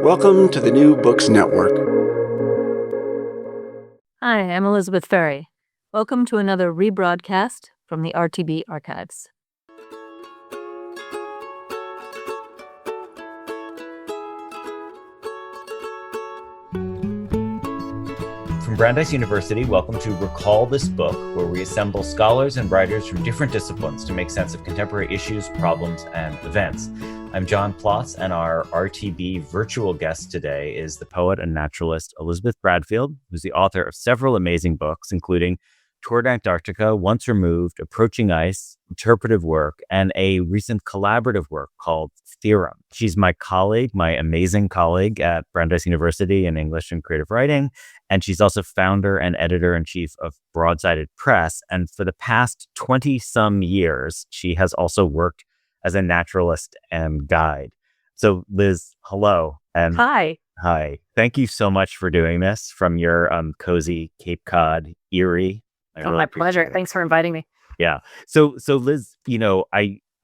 Welcome to the New Books Network. Hi, I'm Elizabeth Ferry. Welcome to another rebroadcast from the RTB archives. From Brandeis University, welcome to Recall This Book, where we assemble scholars and writers from different disciplines to make sense of contemporary issues, problems, and events. I'm John Plotz, and our RTB virtual guest today is the poet and naturalist Elizabeth Bradfield, who's the author of several amazing books, including Toward Antarctica, Once Removed, Approaching Ice, interpretive work, and a recent collaborative work called Theorem. She's my colleague, my amazing colleague at Brandeis University in English and Creative Writing, and she's also founder and editor-in-chief of Broadsided Press. And for the past 20-some years, she has also worked as a naturalist and guide. So Liz, hello. And Hi. Hi. Thank you so much for doing this from your cozy Cape Cod, Erie. My pleasure. Thanks for inviting me. Yeah. So Liz,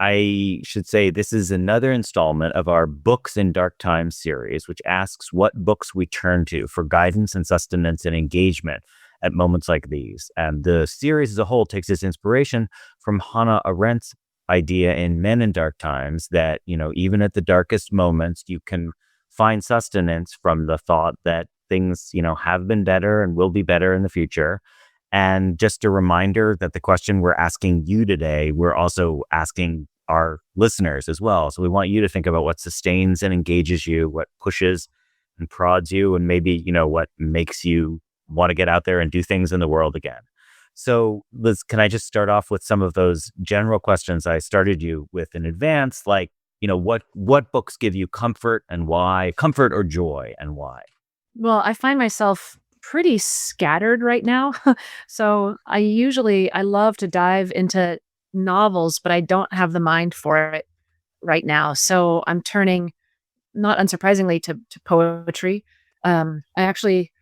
I should say this is another installment of our Books in Dark Times series, which asks what books we turn to for guidance and sustenance and engagement at moments like these. And the series as a whole takes its inspiration from Hannah Arendt's idea in Men in Dark Times that, even at the darkest moments, you can find sustenance from the thought that things, have been better and will be better in the future. And just a reminder that the question we're asking you today, we're also asking our listeners as well. So we want you to think about what sustains and engages you, what pushes and prods you, and maybe, what makes you want to get out there and do things in the world again. So Liz, can I just start off with some of those general questions I started you with in advance? Like, what books give you comfort and why? Comfort or joy and why? Well, I find myself pretty scattered right now. So I love to dive into novels, but I don't have the mind for it right now. So I'm turning, not unsurprisingly, to poetry. I actually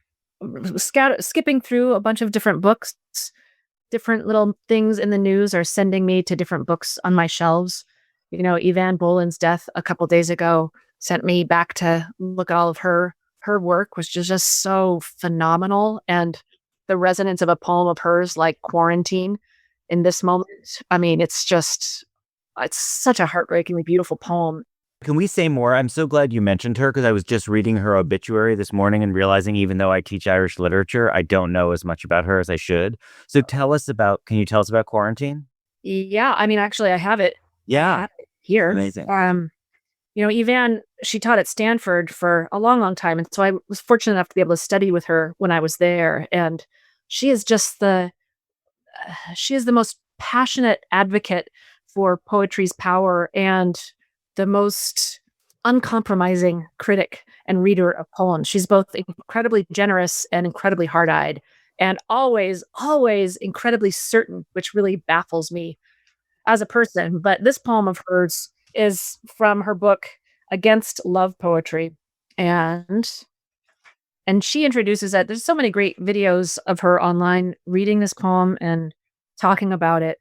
skipping through a bunch of different books. Different little things in the news are sending me to different books on my shelves. Evan Boland's death a couple days ago sent me back to look at all of her work, was just so phenomenal. And the resonance of a poem of hers like Quarantine in this moment, I mean, it's such a heartbreakingly beautiful poem. Can we say more? I'm so glad you mentioned her because I was just reading her obituary this morning and realizing even though I teach Irish literature, I don't know as much about her as I should. So can you tell us about Quarantine? Yeah, I mean, actually I have it. Yeah. I have it here. Amazing. Evan, she taught at Stanford for a long, long time. And so I was fortunate enough to be able to study with her when I was there. And she is the most passionate advocate for poetry's power and the most uncompromising critic and reader of poems. She's both incredibly generous and incredibly hard-eyed and always, always incredibly certain, which really baffles me as a person. But this poem of hers is from her book Against Love Poetry, and she introduces that. There's so many great videos of her online reading this poem and talking about it,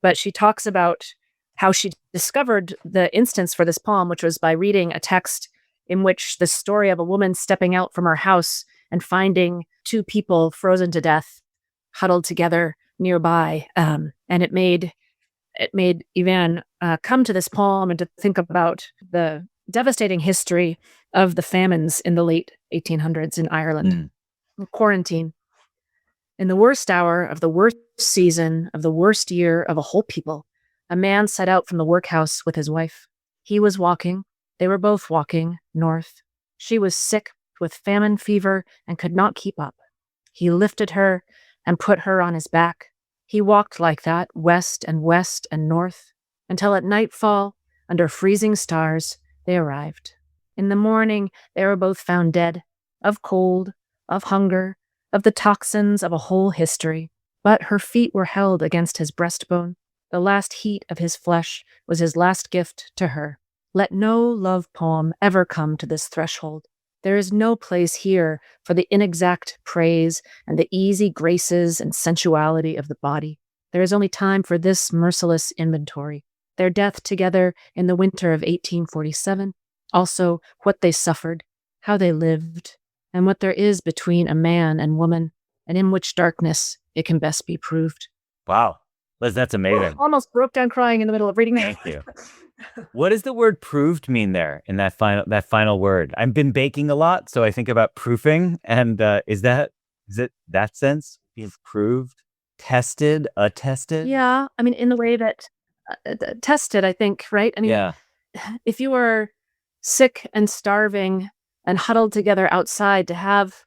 but she talks about how she discovered the instance for this poem, which was by reading a text in which the story of a woman stepping out from her house and finding two people frozen to death huddled together nearby, and it made Evan come to this poem and to think about the devastating history of the famines in the late 1800s in Ireland. Quarantine. In the worst hour of the worst season of the worst year of a whole people, a man set out from the workhouse with his wife. He was walking. They were both walking north. She was sick with famine fever and could not keep up. He lifted her and put her on his back. He walked like that, west and north, until at nightfall, under freezing stars, they arrived. In the morning, they were both found dead, of cold, of hunger, of the toxins of a whole history. But her feet were held against his breastbone. The last heat of his flesh was his last gift to her. Let no love poem ever come to this threshold. There is no place here for the inexact praise and the easy graces and sensuality of the body. There is only time for this merciless inventory. Their death together in the winter of 1847, also what they suffered, how they lived, and what there is between a man and woman, and in which darkness it can best be proved. Wow. Liz, that's amazing. Almost broke down crying in the middle of reading that. Thank you. What does the word proved mean there in that final word? I've been baking a lot, so I think about proofing. And is it that sense? Being proved, tested, attested? Yeah, I mean, in the way that tested, I think, right? I mean, Yeah. if you were sick and starving and huddled together outside to have,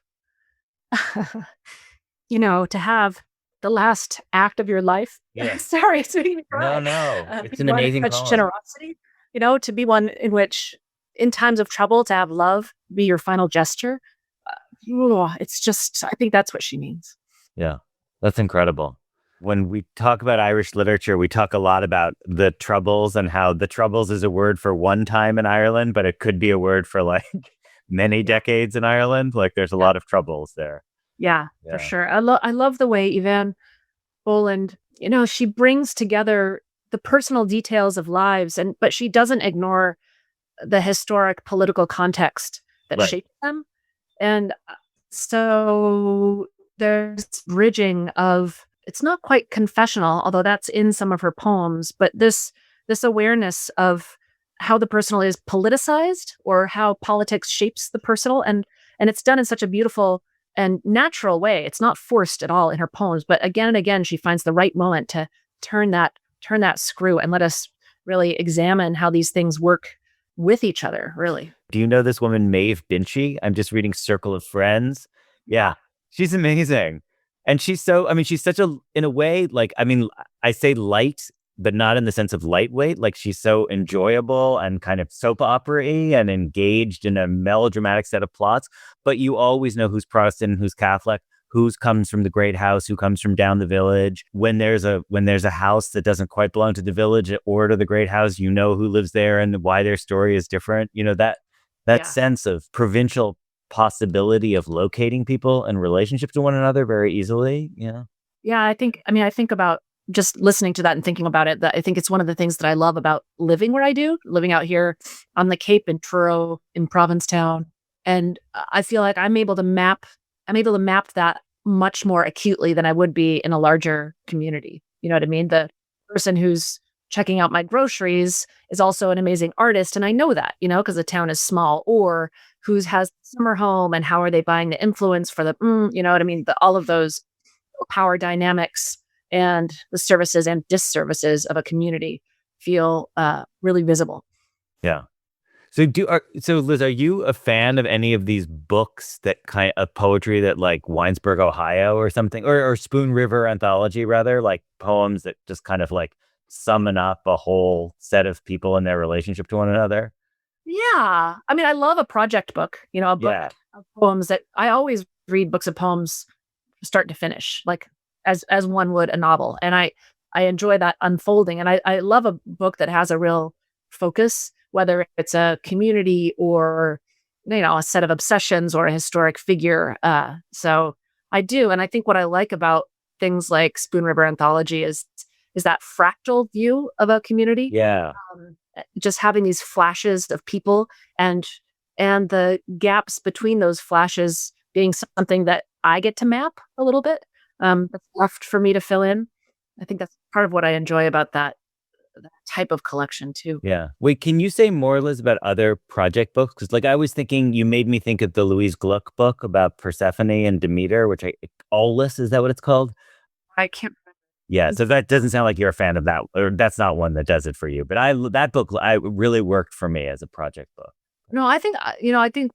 to have the last act of your life. Yeah. Sorry, it's making me cry. No. It's Be an one of amazing such poem. generosity, to be one in which, in times of trouble, to have love be your final gesture. It's just, I think that's what she means. Yeah, that's incredible. When we talk about Irish literature, we talk a lot about the Troubles and how the Troubles is a word for one time in Ireland, but it could be a word for like many decades in Ireland. Like there's a lot of troubles there. Yeah, for Yeah. sure. I love the way Yvonne Boland, she brings together the personal details of lives, but she doesn't ignore the historic political context that Right. shaped them. And so there's bridging of, it's not quite confessional, although that's in some of her poems, but this awareness of how the personal is politicized, or how politics shapes the personal, and it's done in such a beautiful and natural way. It's not forced at all in her poems, but again and again she finds the right moment to turn that screw and let us really examine how these things work with each other, really. Do you know this woman, Maeve Binchy? I'm just reading Circle of Friends. Yeah, she's amazing. And she's such in a way, like, I say light, but not in the sense of lightweight. Like she's so enjoyable and kind of soap opera-y and engaged in a melodramatic set of plots. But you always know who's Protestant and who's Catholic, who comes from the great house, who comes from down the village. When there's a house that doesn't quite belong to the village or to the great house, you know who lives there and why their story is different. That sense of provincial possibility of locating people in relationship to one another very easily. Yeah, I think about just listening to that and thinking about it, that I think it's one of the things that I love about living where I do, living out here on the Cape in Truro, in Provincetown. And I feel like I'm able to map that much more acutely than I would be in a larger community. You know what I mean? The person who's checking out my groceries is also an amazing artist. And I know that, because the town is small, or who has summer home and how are they buying the influence for you know what I mean? All of those power dynamics and the services and disservices of a community feel really visible. Yeah. So Liz, are you a fan of any of these books that kind of poetry that like Winesburg, Ohio or something, or Spoon River anthology rather, like poems that just kind of like summon up a whole set of people and their relationship to one another? Yeah. I mean, I love a project book, a book of poems. That I always read books of poems start to finish, like as one would a novel. And I enjoy that unfolding. And I love a book that has a real focus, whether it's a community or, a set of obsessions or a historic figure. So I do. And I think what I like about things like Spoon River Anthology is that fractal view of a community. Yeah. Just having these flashes of people, and the gaps between those flashes being something that I get to map a little bit. That's left for me to fill in. I think that's part of what I enjoy about that type of collection too. Yeah. Wait, can you say more, Liz, about other project books? Because like I was thinking, you made me think of the Louise Gluck book about Persephone and Demeter, Aulus, is that what it's called? I can't. Yeah, so that doesn't sound like you're a fan of that, or that's not one that does it for you. But that book really worked for me as a project book. No, I think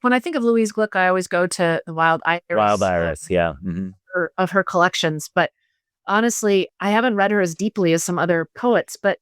when I think of Louise Gluck, I always go to the Wild Iris. Wild Iris, yeah. Mm-hmm. Of her collections. But honestly, I haven't read her as deeply as some other poets. But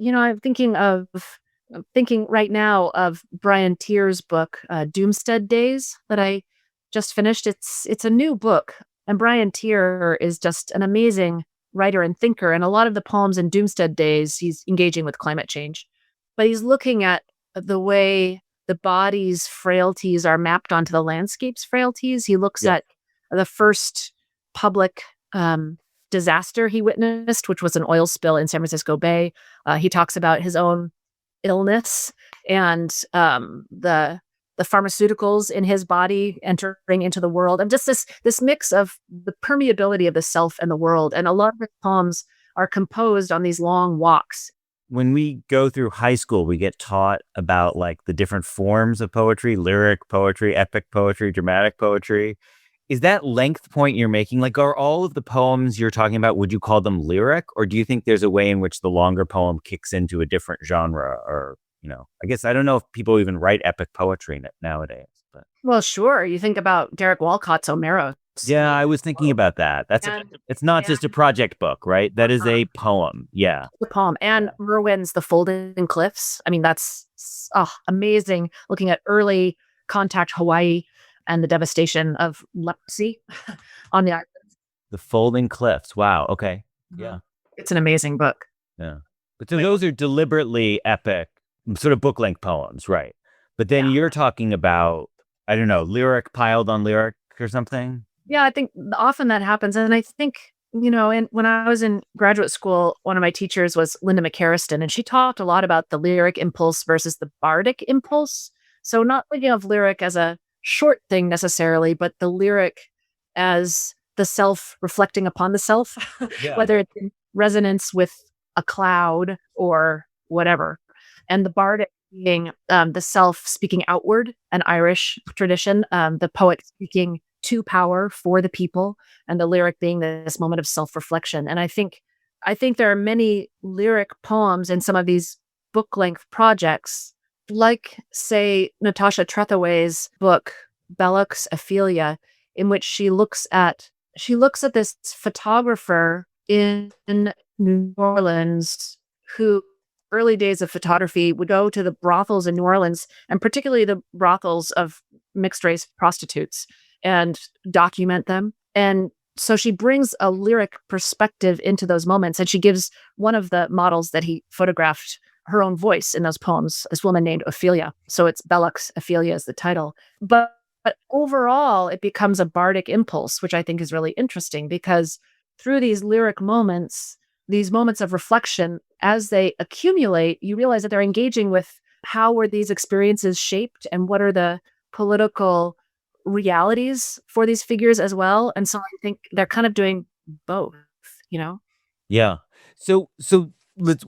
I'm thinking right now of Brian Tier's book, Doomstead Days, that I just finished. It's a new book, and Brian Tier is just an amazing writer and thinker. And a lot of the poems in Doomstead Days, he's engaging with climate change, but he's looking at the way the body's frailties are mapped onto the landscape's frailties. He looks at the first public disaster he witnessed, which was an oil spill in San Francisco Bay. He talks about his own illness and the the pharmaceuticals in his body entering into the world, and just this mix of the permeability of the self and the world. And a lot of his poems are composed on these long walks. When we go through high school, we get taught about like the different forms of poetry, lyric poetry, epic poetry, dramatic poetry. Is that length point you're making, like, are all of the poems you're talking about, would you call them lyric? Or do you think there's a way in which the longer poem kicks into a different genre? Or, I guess I don't know if people even write epic poetry nowadays. But Well, sure. You think about Derek Walcott's Omeros. yeah, I was thinking about that. It's not just a project book, right? That is a poem. Yeah. The poem. And Merwin's The Folding Cliffs. I mean, that's amazing. Looking at early contact Hawaii and the devastation of leprosy on the island. The Folding Cliffs. Wow. Okay. Yeah. It's an amazing book. Yeah. But so those are deliberately epic, sort of book length poems, right? But then you're talking about, I don't know, lyric piled on lyric or something. Yeah, I think often that happens. And I think, and when I was in graduate school, one of my teachers was Linda McCarriston, and she talked a lot about the lyric impulse versus the bardic impulse. So not thinking of lyric as a short thing necessarily, but the lyric as the self reflecting upon the self, whether it's in resonance with a cloud or whatever. And the bardic being the self speaking outward, an Irish tradition, the poet speaking to power for the people, and the lyric being this moment of self-reflection. And I think there are many lyric poems in some of these book-length projects, like, say, Natasha Trethewey's book, Belloc's Ophelia, in which she looks at this photographer in New Orleans who, early days of photography, would go to the brothels in New Orleans, and particularly the brothels of mixed-race prostitutes, and document them. And so she brings a lyric perspective into those moments. And she gives one of the models that he photographed her own voice in those poems, this woman named Ophelia. So it's Belloc's Ophelia is the title. But overall, it becomes a bardic impulse, which I think is really interesting, because through these lyric moments, these moments of reflection, as they accumulate, you realize that they're engaging with how were these experiences shaped and what are the political realities for these figures as well. And so I think they're kind of doing both, Yeah. So let's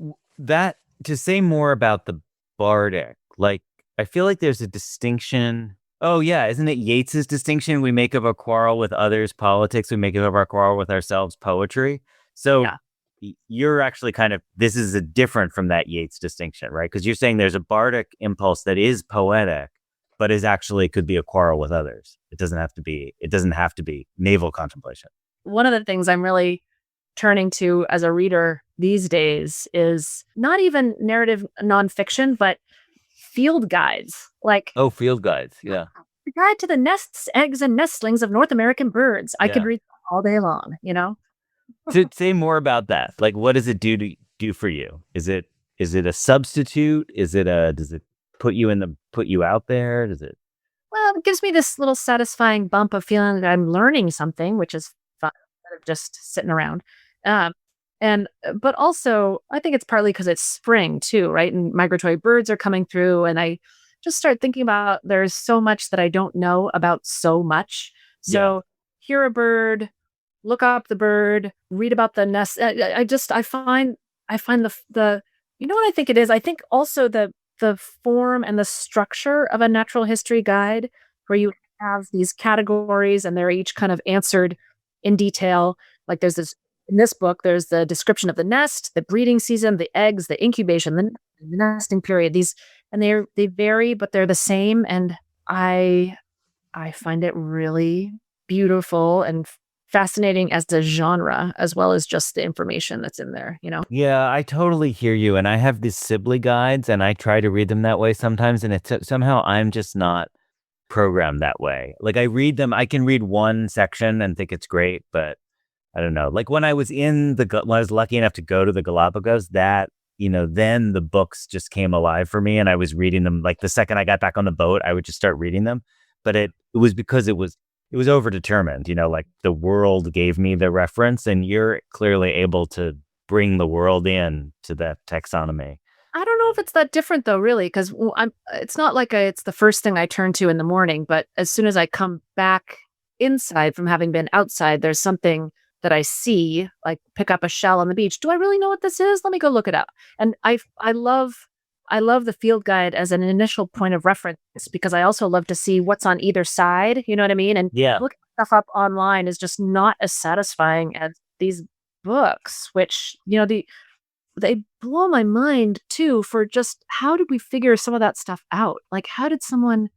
to say more about the bardic, like, I feel like there's a distinction. Oh yeah. Isn't it Yeats's distinction? We make of a quarrel with others politics. We make of our quarrel with ourselves poetry. So you're actually this is a different from that Yeats distinction, right? Because you're saying there's a bardic impulse that is poetic, but is actually could be a quarrel with others. It doesn't have to be navel contemplation. One of the things I'm really turning to as a reader these days is not even narrative nonfiction, but field guides. Like, field guides. Yeah. The Guide to the Nests, Eggs, and Nestlings of North American Birds. I could read all day long, To say more about that, like, what does it do for you? Is it a substitute? Does it put you out there? Does it? Well, it gives me this little satisfying bump of feeling that I'm learning something, which is fun, instead of just sitting around. But also, I think it's partly because it's spring too, right? And migratory birds are coming through, and I just start thinking about there's so much that I don't know about so much. So hear a bird, look up the bird, read about the nest. I find the what I think it is. I think also the form and the structure of a natural history guide, where you have these categories and they're each kind of answered in detail. Like in this book, there's the description of the nest, the breeding season, the eggs, the incubation, the nesting period. They vary, but they're the same. And I find it really beautiful and fascinating as a genre, as well as just the information that's in there, Yeah, I totally hear you. And I have these Sibley guides, and I try to read them that way sometimes. And somehow I'm just not programmed that way. Like, I read them, I can read one section and think it's great, but I don't know. Like, when I was when I was lucky enough to go to the Galapagos, then the books just came alive for me, and I was reading them. Like, the second I got back on the boat, I would just start reading them. But it was because it was overdetermined, like the world gave me the reference, and you're clearly able to bring the world in to that taxonomy. I don't know know if it's that different though, really, because it's not like it's the first thing I turn to in the morning, but as soon as I come back inside from having been outside, there's something that I see, like pick up a shell on the beach. Do I really know what this is? Let me go look it up. And I love the field guide as an initial point of reference because I also love to see what's on either side. You know what I mean? And Yeah. looking stuff up online is just not as satisfying as these books, which, they blow my mind too for just how did we figure some of that stuff out? Like, how did someone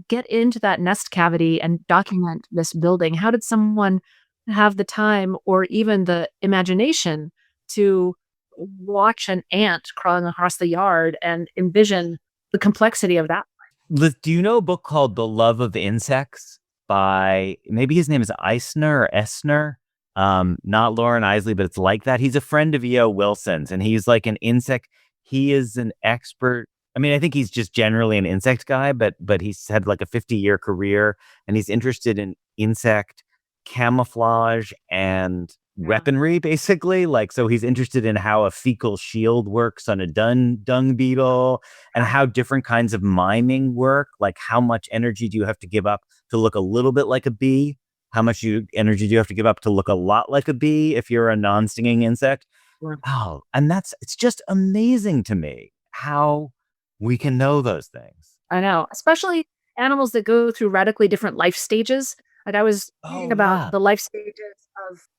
get into that nest cavity and document this building? How did someone have the time or even the imagination to watch an ant crawling across the yard and envision the complexity of that? Liz, do you know a book called The Love of Insects by maybe his name is Eisner or Esner? Not Lauren Isley, but it's like that. He's a friend of E.O. Wilson's, and he's like an insect. He is an expert. I mean, I think he's just generally an insect guy, but he's had like a 50-year career, and he's interested in insect camouflage and Yeah. weaponry, basically. Like, so he's interested in how a fecal shield works on a dung beetle and how different kinds of miming work. Like, how much energy do you have to give up to look a little bit like a bee? How much energy do you have to give up to look a lot like a bee if you're a non-stinging insect? Yeah. Oh, and it's just amazing to me how we can know those things. I know, especially animals that go through radically different life stages. Like I was reading Oh, about yeah. the life stages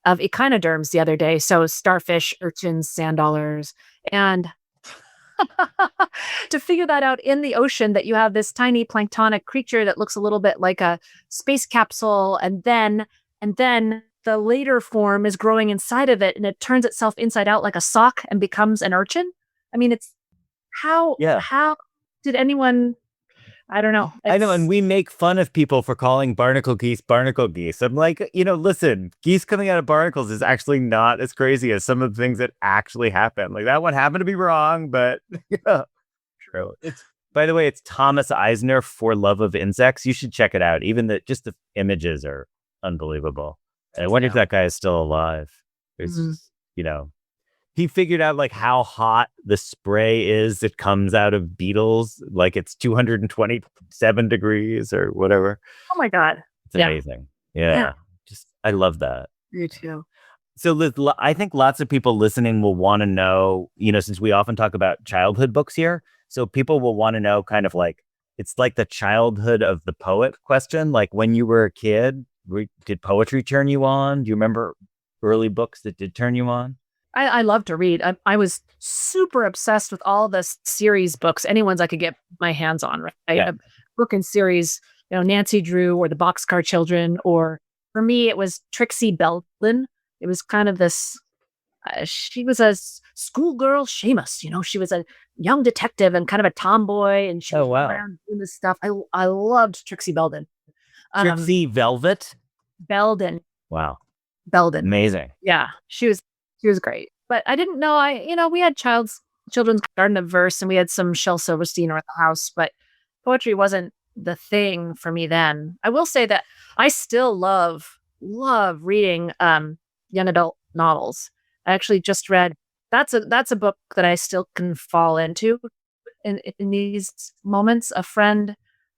of echinoderms the other day. So starfish, urchins, sand dollars, and to figure that out in the ocean that you have this tiny planktonic creature that looks a little bit like a space capsule and then the later form is growing inside of it and it turns itself inside out like a sock and becomes an urchin. I mean, it's Yeah. how did anyone, I don't know. I know, and It's we make fun of people for calling barnacle geese barnacle geese. I'm like, listen, geese coming out of barnacles is actually not as crazy as some of the things that actually happen. Like that one happened to be wrong, but yeah, true. By the way, it's Thomas Eisner for Love of Insects. You should check it out. Even just the images are unbelievable. And I wonder if yeah. that guy is still alive. It's Mhm. just, he figured out like how hot the spray is that comes out of beetles. Like it's 227 degrees or whatever. Oh my God. It's Yeah. amazing. Yeah. Yeah. I love that. You too. So Liz, I think lots of people listening will want to know, since we often talk about childhood books here. So people will want to know kind of like, it's like the childhood of the poet question. Like when you were a kid, did poetry turn you on? Do you remember early books that did turn you on? I love to read. I was super obsessed with all the series books, any ones I could get my hands on, right? Yeah. A book and series, Nancy Drew or the Boxcar Children, or for me, it was Trixie Belden. It was kind of this, she was a schoolgirl Seamus, she was a young detective and kind of a tomboy, and she Oh, was wow. around doing this stuff. I loved Trixie Belden. Trixie Velvet. Belden. Wow. Belden. Amazing. Yeah, she was great. But I didn't know we had children's garden of verse and we had some Shel Silverstein around the house, but poetry wasn't the thing for me then. I will say that I still love reading young adult novels. I actually just read that's a book that I still can fall into in these moments. A friend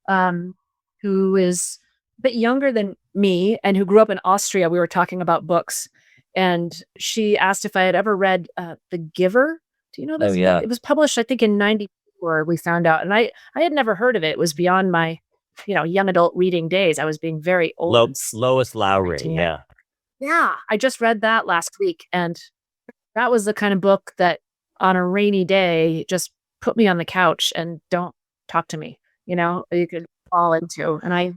um who is a bit younger than me and who grew up in Austria, we were talking about books, and she asked if I had ever read The Giver. Do you know Oh, this book? yeah. It was published, I think, in 94, we found out. And I had never heard of it. It was beyond my, young adult reading days. I was being very old and Lois Lowry. 19. Yeah. Yeah. I just read that last week. And that was the kind of book that on a rainy day just put me on the couch and don't talk to me. You could fall into. And I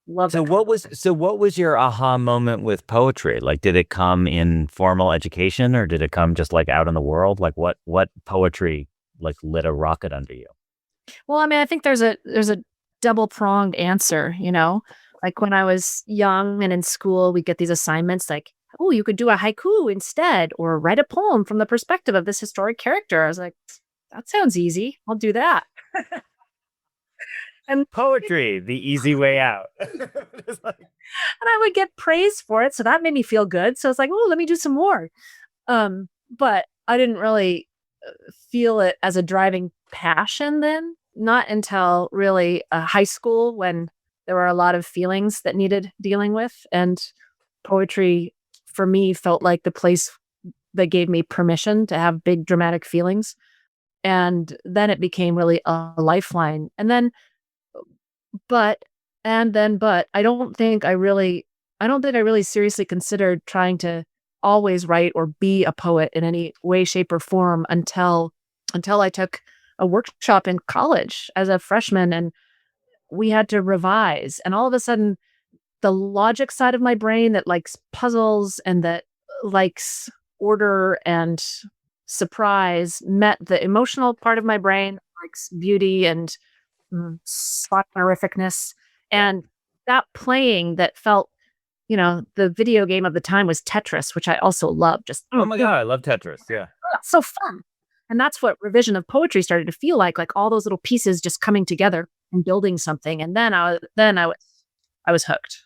love So it. what was your aha moment with poetry? Like, did it come in formal education or did it come just like out in the world? Like what poetry like lit a rocket under you? Well, I mean, I think there's a double-pronged answer, Like when I was young and in school, we get these assignments like, "Oh, you could do a haiku instead or write a poem from the perspective of this historic character." I was like, "That sounds easy. I'll do that." And Poetry, the easy way out. It's like- and I would get praise for it, so that made me feel good. So it's like, "Oh, let me do some more." But I didn't really feel it as a driving passion then, not until really high school when there were a lot of feelings that needed dealing with. And poetry for me felt like the place that gave me permission to have big dramatic feelings. And then it became really a lifeline. But, but I don't think I really seriously considered trying to always write or be a poet in any way, shape, or form until I took a workshop in college as a freshman and we had to revise. And all of a sudden, the logic side of my brain that likes puzzles and that likes order and surprise met the emotional part of my brain likes beauty and soporificness. And that playing that felt, the video game of the time was Tetris, which I also love. Just Oh my God, I love Tetris. Yeah. so fun. And that's what revision of poetry started to feel like all those little pieces just coming together and building something. And I was hooked.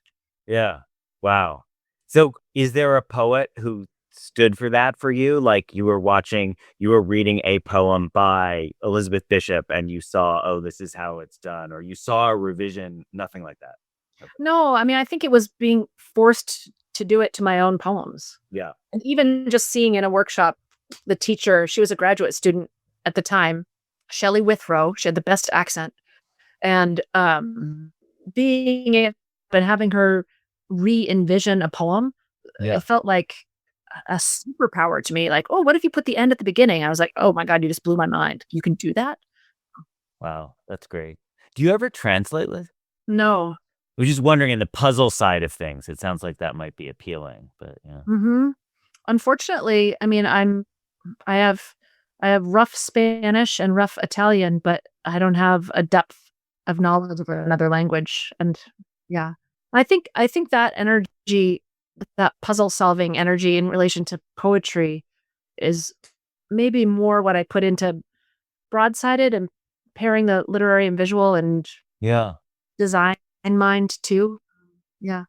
Yeah. Wow. So is there a poet who stood for that for you? Like you were reading a poem by Elizabeth Bishop and you saw, oh, this is how it's done, or you saw a revision, nothing like that. Okay. No, I mean, I think it was being forced to do it to my own poems. Yeah. And even just seeing in a workshop, the teacher, she was a graduate student at the time, Shelley Withrow. She had the best accent. And being it and having her re-envision a poem, Yeah. it felt like a superpower to me. Like, oh, what if you put the end at the beginning? I was like, oh my God, you just blew my mind. You can do that? Wow. That's great. Do you ever translate, Liz? No. I was just wondering in the puzzle side of things, it sounds like that might be appealing, but yeah. Unfortunately, I mean, I have rough Spanish and rough Italian, but I don't have a depth of knowledge of another language. And yeah, I think that energy, that puzzle solving energy in relation to poetry is maybe more what I put into broadsided and pairing the literary and visual and Yeah. design in mind too. Yeah.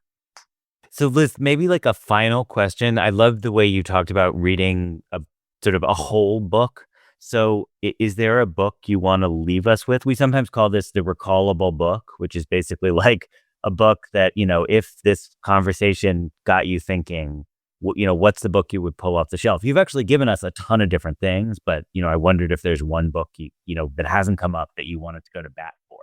So Liz, maybe like a final question. I love the way you talked about reading a sort of a whole book. So is there a book you want to leave us with? We sometimes call this the recallable book, which is basically like a book that, if this conversation got you thinking, what's the book you would pull off the shelf? You've actually given us a ton of different things, but, I wondered if there's one book, that hasn't come up that you wanted to go to bat for.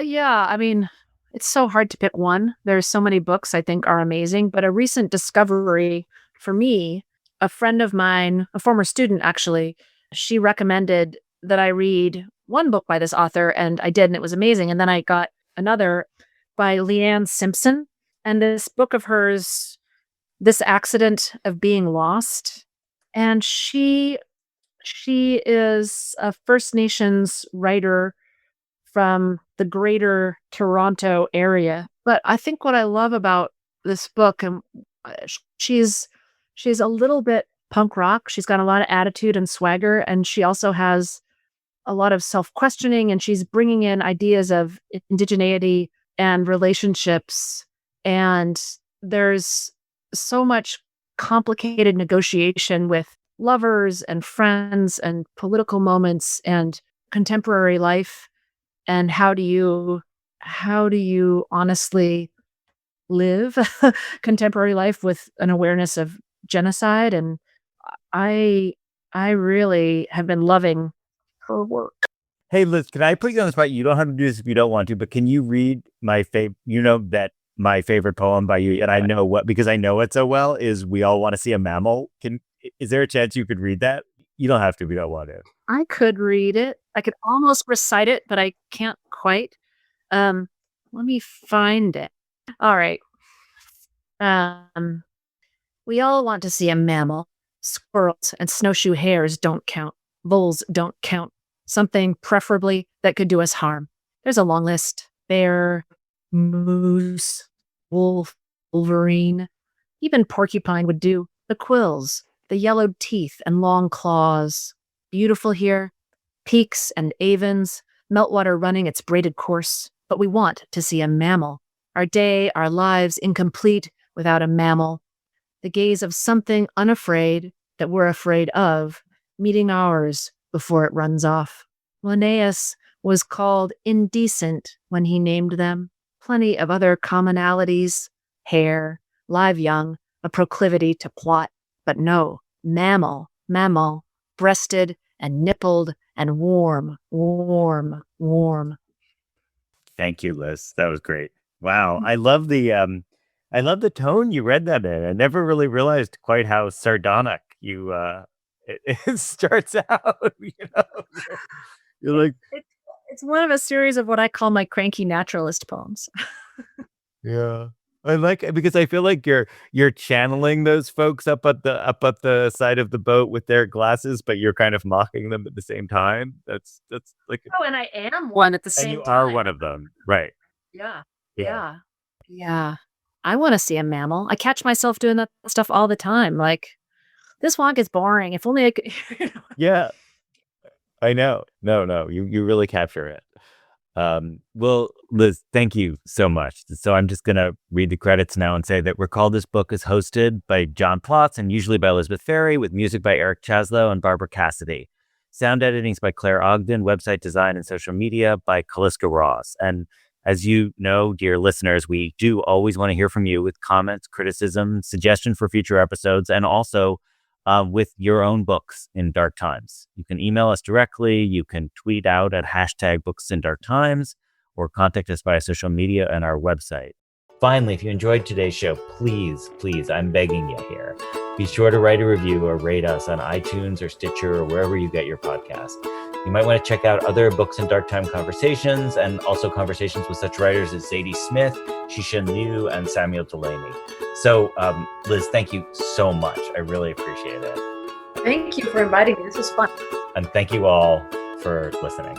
Yeah, I mean, it's so hard to pick one. There's so many books I think are amazing, but a recent discovery for me, a friend of mine, a former student actually, she recommended that I read one book by this author and I did, and it was amazing. And then I got another by Leanne Simpson. And this book of hers, This Accident of Being Lost. And she is a First Nations writer from the greater Toronto area. But I think what I love about this book, and she's a little bit punk rock. She's got a lot of attitude and swagger, and she also has a lot of self-questioning, and she's bringing in ideas of indigeneity and relationships. And there's so much complicated negotiation with lovers and friends and political moments and contemporary life. And how do you honestly live contemporary life with an awareness of genocide? And I really have been loving her work. Hey, Liz, can I put you on the spot? You don't have to do this if you don't want to, but can you read my my favorite poem by you, and I know because I know it so well, is We All Want to See a Mammal. Is there a chance you could read that? You don't have to if you don't want to. I could read it. I could almost recite it, but I can't quite. Let me find it. All right. We all want to see a mammal. Squirrels and snowshoe hares don't count. Voles don't count. Something preferably that could do us harm. There's a long list. Bear, moose, wolf, wolverine. Even porcupine would do. The quills, the yellowed teeth and long claws. Beautiful here. Peaks and avens, meltwater running its braided course. But we want to see a mammal. Our day, our lives incomplete without a mammal. The gaze of something unafraid that we're afraid of, meeting ours before it runs off. Linnaeus was called indecent when he named them. Plenty of other commonalities: hair, live young, a proclivity to plot. But no, mammal, breasted and nippled and warm, warm, warm. Thank you, Liz. That was great. Wow. I love the tone you read that in. I never really realized quite how sardonic it starts out, You're like, It's one of a series of what I call my cranky naturalist poems. yeah. I like it because I feel like you're channeling those folks up at the side of the boat with their glasses, but you're kind of mocking them at the same time. That's like, Oh, and I am one at the and same you are time. one of them, right? Yeah. Yeah. Yeah. Yeah. I want to see a mammal. I catch myself doing that stuff all the time. Like, this walk is boring. If only I could. Yeah, I know. No, you really capture it. Well, Liz, thank you so much. So I'm just going to read the credits now and say that Recall This Book is hosted by John Plotz and usually by Elizabeth Ferry, with music by Eric Chaslow and Barbara Cassidy. Sound editing is by Claire Ogden, website design and social media by Kaliska Ross. And as you know, dear listeners, we do always want to hear from you with comments, criticism, suggestion for future episodes, and also with your own books in dark times. You can email us directly. You can tweet out at #BooksInDarkTimes or contact us via social media and our website. Finally, if you enjoyed today's show, please, I'm begging you here, be sure to write a review or rate us on iTunes or Stitcher or wherever you get your podcast. You might want to check out other Books in Dark Time conversations and also conversations with such writers as Zadie Smith, Shishin Liu, and Samuel Delaney. So, Liz, thank you so much. I really appreciate it. Thank you for inviting me. This was fun. And thank you all for listening.